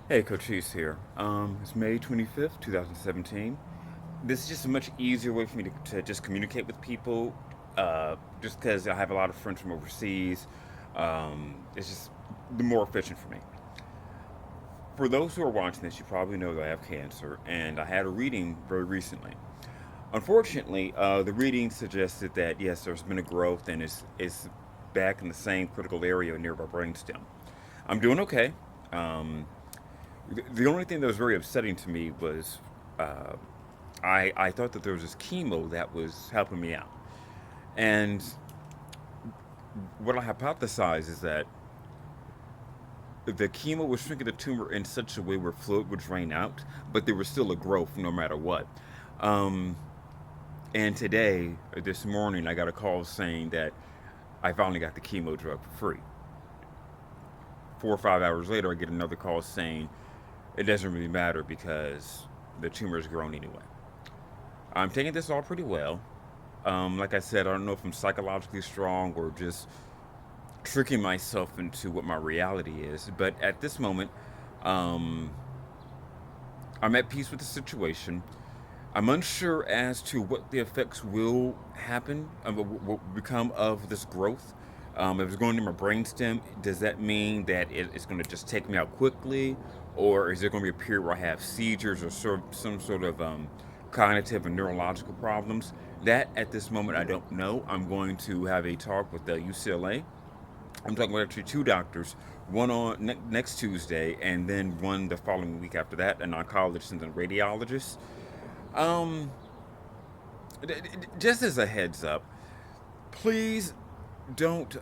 Hey, Cochise here. It's May 25th, 2017. This is just a much easier way for me to just communicate with people, just because I have a lot of friends from overseas. It's just the more efficient for me. For those who are watching this, you probably know that I have cancer, and I had a reading very recently. Unfortunately, the reading suggested that yes, there's been a growth and it's back in the same critical area near my brainstem. I'm doing okay. Um, the only thing that was very upsetting to me was uh, I thought that there was this chemo that was helping me out. And what I hypothesized is that the chemo was shrinking the tumor in such a way where fluid would drain out, but there was still a growth no matter what. Um, and today, this morning, I got a call saying that I finally got the chemo drug for free. 4 or 5 hours later, I get another call saying it doesn't really matter because the tumor has grown anyway. I'm taking this all pretty well. Like I said, I don't know if I'm psychologically strong or just tricking myself into what my reality is. But at this moment, um, I'm at peace with the situation. I'm unsure as to what the effects will happen, what will become of this growth. If it's going to my brainstem, does that mean that it's going to just take me out quickly, or is there going to be a period where I have seizures or some sort of cognitive and neurological problems? That at this moment I don't know. I'm going to have a talk with the UCLA. I'm talking about actually two doctors, one on next Tuesday, and then one the following week after that, an oncologist and a radiologist. Um, just as a heads up, please don't.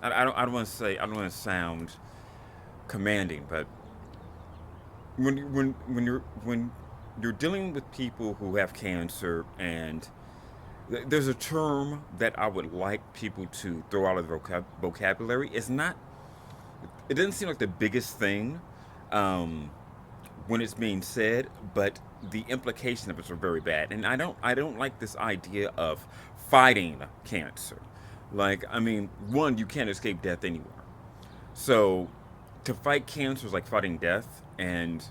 I don't want to say. I don't want to sound commanding, but when you're dealing with people who have cancer, and there's a term that I would like people to throw out of the vocabulary. It's not. It doesn't seem like the biggest thing um, when it's being said, but the implication of it are very bad. And I don't like this idea of fighting cancer. Like, I mean, one, you can't escape death anywhere. So to fight cancer is like fighting death, and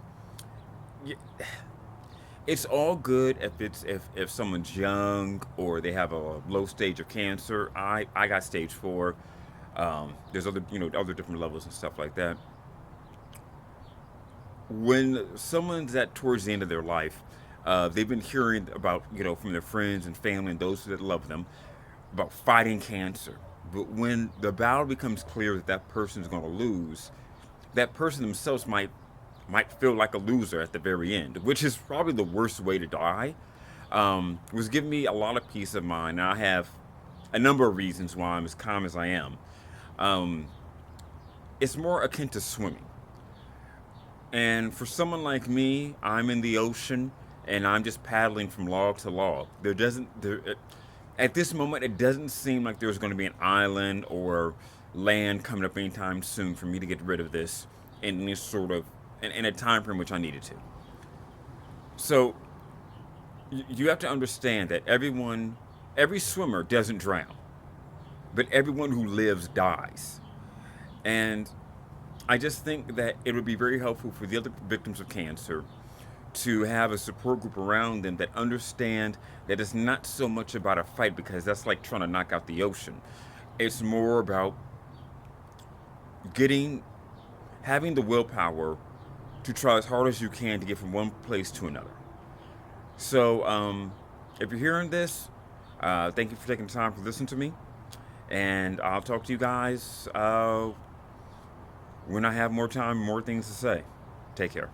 it's all good if someone's young or they have a low stage of cancer. I got stage 4. There's other other different levels and stuff like that. When someone's at towards the end of their life, they've been hearing about from their friends and family and those that love them about fighting cancer. But when the battle becomes clear that that person is going to lose, that person themselves might feel like a loser at the very end, which is probably the worst way to die. Was giving me a lot of peace of mind. And I have a number of reasons why I'm as calm as I am. Um, it's more akin to swimming. And for someone like me, I'm in the ocean and I'm just paddling from log to log. At this moment, it doesn't seem like there's going to be an island or land coming up anytime soon for me to get rid of this in any sort of in a time frame which I needed to. So you have to understand that every swimmer doesn't drown, but everyone who lives dies. And I just think that it would be very helpful for the other victims of cancer to have a support group around them that understand that it's not so much about a fight because that's like trying to knock out the ocean. It's more about getting having the willpower to try as hard as you can to get from one place to another. So, if you're hearing this, thank you for taking the time to listen to me, and I'll talk to you guys when I have more time, more things to say. Take care.